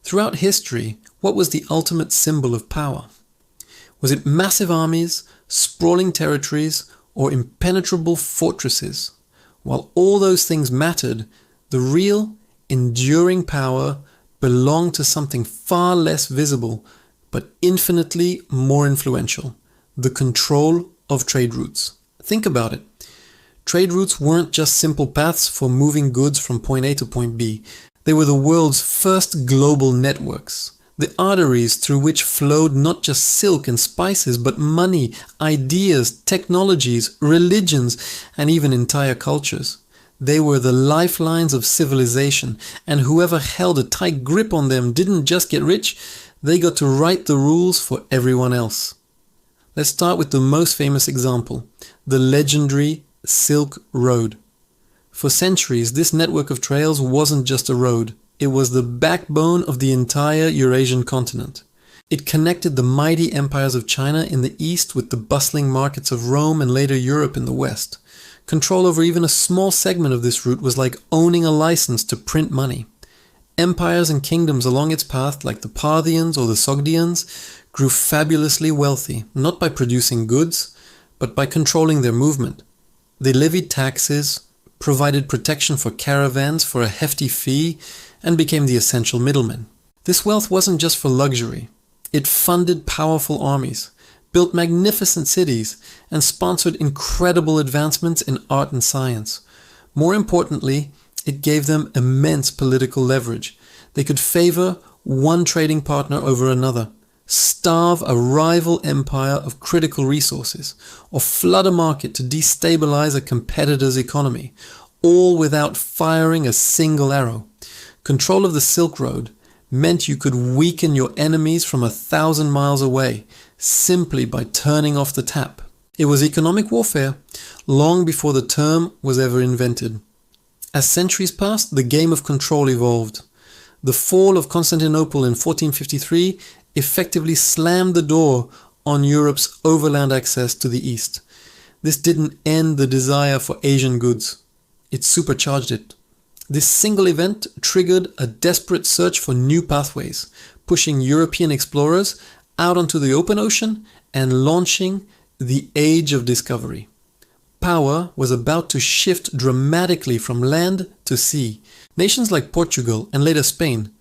Throughout history, what was the ultimate symbol of power? Was it massive armies, sprawling territories, or impenetrable fortresses? While all those things mattered, the real, enduring power belonged to something far less visible, but infinitely more influential: the control of trade routes. Think about it. Trade routes weren't just simple paths for moving goods from point A to point B. They were the world's first global networks. The arteries through which flowed not just silk and spices, but money, ideas, technologies, religions, and even entire cultures. They were the lifelines of civilization, and whoever held a tight grip on them didn't just get rich, they got to write the rules for everyone else. Let's start with the most famous example, the legendary Silk Road. For centuries, this network of trails wasn't just a road. It was the backbone of the entire Eurasian continent. It connected the mighty empires of China in the east with the bustling markets of Rome and later Europe in the west. Control over even a small segment of this route was like owning a license to print money. Empires and kingdoms along its path, like the Parthians or the Sogdians, grew fabulously wealthy, not by producing goods, but by controlling their movement. They levied taxes, provided protection for caravans for a hefty fee, and became the essential middlemen. This wealth wasn't just for luxury. It funded powerful armies, built magnificent cities, and sponsored incredible advancements in art and science. More importantly, it gave them immense political leverage. They could favor one trading partner over another, starve a rival empire of critical resources, or flood a market to destabilize a competitor's economy, all without firing a single arrow. Control of the Silk Road meant you could weaken your enemies from 1,000 miles away simply by turning off the tap. It was economic warfare long before the term was ever invented. As centuries passed, the game of control evolved. The fall of Constantinople in 1453 effectively slammed the door on Europe's overland access to the east. This didn't end the desire for Asian goods. It supercharged it. This single event triggered a desperate search for new pathways, pushing European explorers out onto the open ocean and launching the Age of Discovery. Power was about to shift dramatically from land to sea. Nations like Portugal and later Spain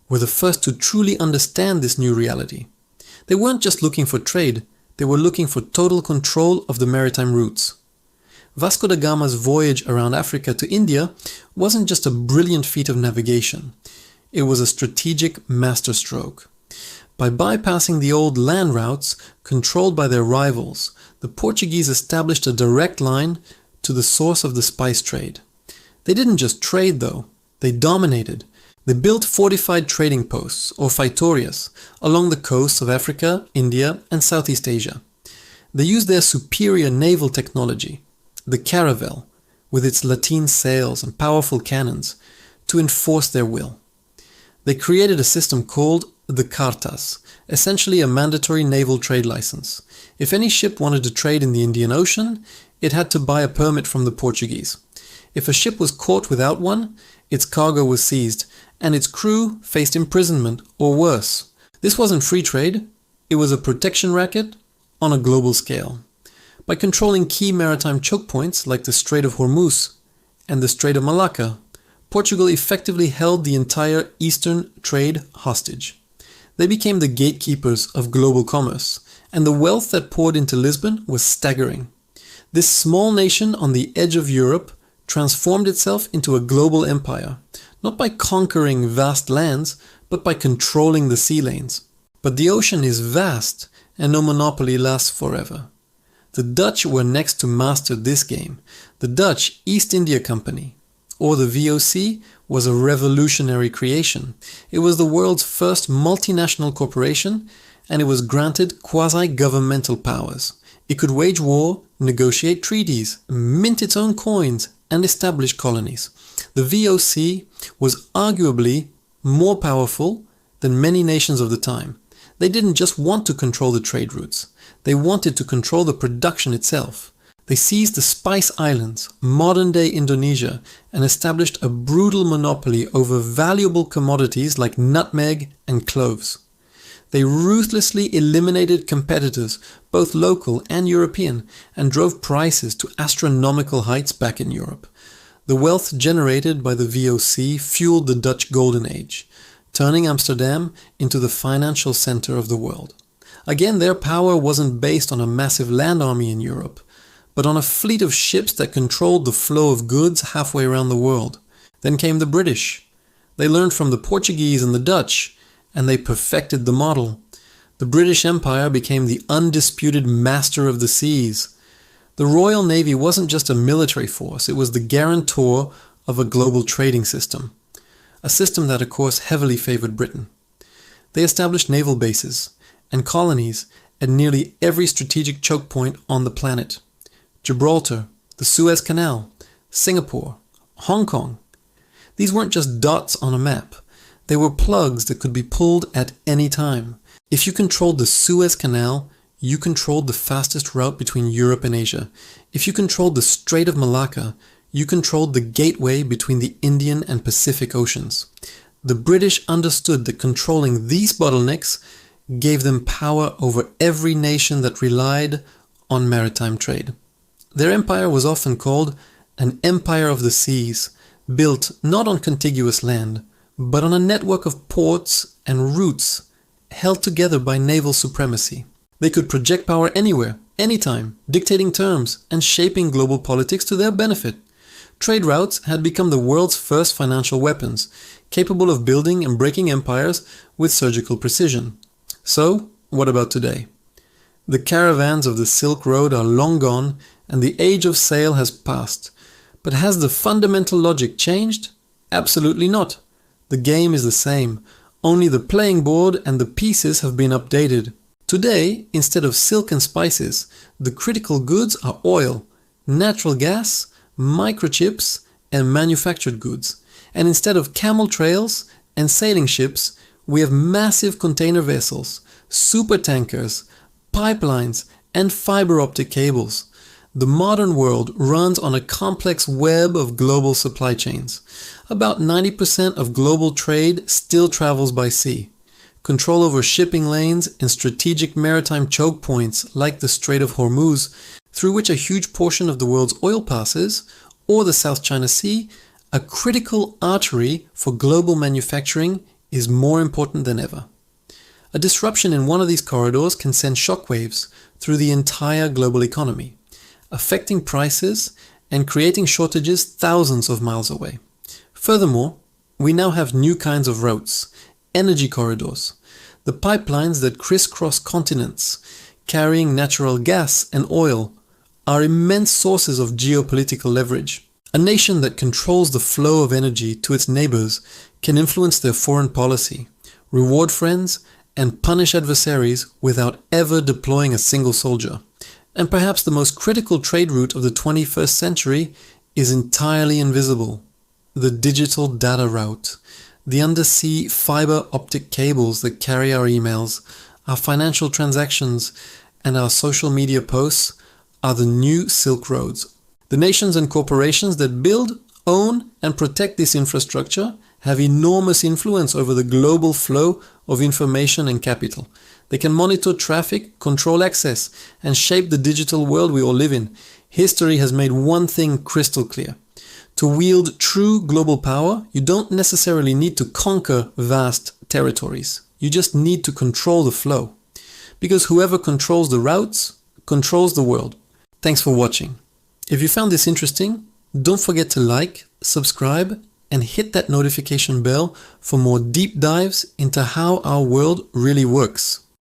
were the first to truly understand this new reality. They weren't just looking for trade, they were looking for total control of the maritime routes. Vasco da Gama's voyage around Africa to India wasn't just a brilliant feat of navigation. It was a strategic masterstroke. By bypassing the old land routes controlled by their rivals, the Portuguese established a direct line to the source of the spice trade. They didn't just trade though, they dominated. They built fortified trading posts, or feitorias, along the coasts of Africa, India, and Southeast Asia. They used their superior naval technology, the caravel, with its lateen sails and powerful cannons, to enforce their will. They created a system called the cartas, essentially a mandatory naval trade license. If any ship wanted to trade in the Indian Ocean, it had to buy a permit from the Portuguese. If a ship was caught without one, its cargo was seized, and its crew faced imprisonment or worse. This wasn't free trade, it was a protection racket on a global scale. By controlling key maritime choke points like the Strait of Hormuz and the Strait of Malacca, Portugal effectively held the entire eastern trade hostage. They became the gatekeepers of global commerce, and the wealth that poured into Lisbon was staggering. This small nation on the edge of Europe transformed itself into a global empire, not by conquering vast lands, but by controlling the sea lanes. But the ocean is vast, and no monopoly lasts forever. The Dutch were next to master this game. The Dutch East India Company, or the VOC, was a revolutionary creation. It was the world's first multinational corporation, and it was granted quasi-governmental powers. It could wage war, negotiate treaties, mint its own coins, and establish colonies. The VOC was arguably more powerful than many nations of the time. They didn't just want to control the trade routes. They wanted to control the production itself. They seized the Spice Islands, modern-day Indonesia, and established a brutal monopoly over valuable commodities like nutmeg and cloves. They ruthlessly eliminated competitors, both local and European, and drove prices to astronomical heights back in Europe. The wealth generated by the VOC fueled the Dutch Golden Age, turning Amsterdam into the financial center of the world. Again, their power wasn't based on a massive land army in Europe, but on a fleet of ships that controlled the flow of goods halfway around the world. Then came the British. They learned from the Portuguese and the Dutch, and they perfected the model. The British Empire became the undisputed master of the seas. The Royal Navy wasn't just a military force, it was the guarantor of a global trading system. A system that, of course, heavily favored Britain. They established naval bases and colonies at nearly every strategic choke point on the planet. Gibraltar, the Suez Canal, Singapore, Hong Kong. These weren't just dots on a map. They were plugs that could be pulled at any time. If you controlled the Suez Canal, you controlled the fastest route between Europe and Asia. If you controlled the Strait of Malacca, you controlled the gateway between the Indian and Pacific Oceans. The British understood that controlling these bottlenecks gave them power over every nation that relied on maritime trade. Their empire was often called an empire of the seas, built not on contiguous land, but on a network of ports and routes held together by naval supremacy. They could project power anywhere, anytime, dictating terms and shaping global politics to their benefit. Trade routes had become the world's first financial weapons, capable of building and breaking empires with surgical precision. So, what about today? The caravans of the Silk Road are long gone, and the age of sail has passed. But has the fundamental logic changed? Absolutely not. The game is the same, only the playing board and the pieces have been updated. Today, instead of silk and spices, the critical goods are oil, natural gas, microchips, and manufactured goods. And instead of camel trails and sailing ships, we have massive container vessels, supertankers, pipelines, and fiber optic cables. The modern world runs on a complex web of global supply chains. About 90% of global trade still travels by sea. Control over shipping lanes and strategic maritime choke points like the Strait of Hormuz, through which a huge portion of the world's oil passes, or the South China Sea, a critical artery for global manufacturing, is more important than ever. A disruption in one of these corridors can send shockwaves through the entire global economy, affecting prices and creating shortages thousands of miles away. Furthermore, we now have new kinds of routes, energy corridors, the pipelines that crisscross continents, carrying natural gas and oil, are immense sources of geopolitical leverage. A nation that controls the flow of energy to its neighbors can influence their foreign policy, reward friends, and punish adversaries without ever deploying a single soldier. And perhaps the most critical trade route of the 21st century is entirely invisible: the digital data route. The undersea fiber optic cables that carry our emails, our financial transactions, and our social media posts are the new Silk Roads. The nations and corporations that build, own, and protect this infrastructure have enormous influence over the global flow of information and capital. They can monitor traffic, control access, and shape the digital world we all live in. History has made one thing crystal clear. To wield true global power, you don't necessarily need to conquer vast territories. You just need to control the flow. Because whoever controls the routes, controls the world. Thanks for watching. If you found this interesting, don't forget to like, subscribe, and hit that notification bell for more deep dives into how our world really works.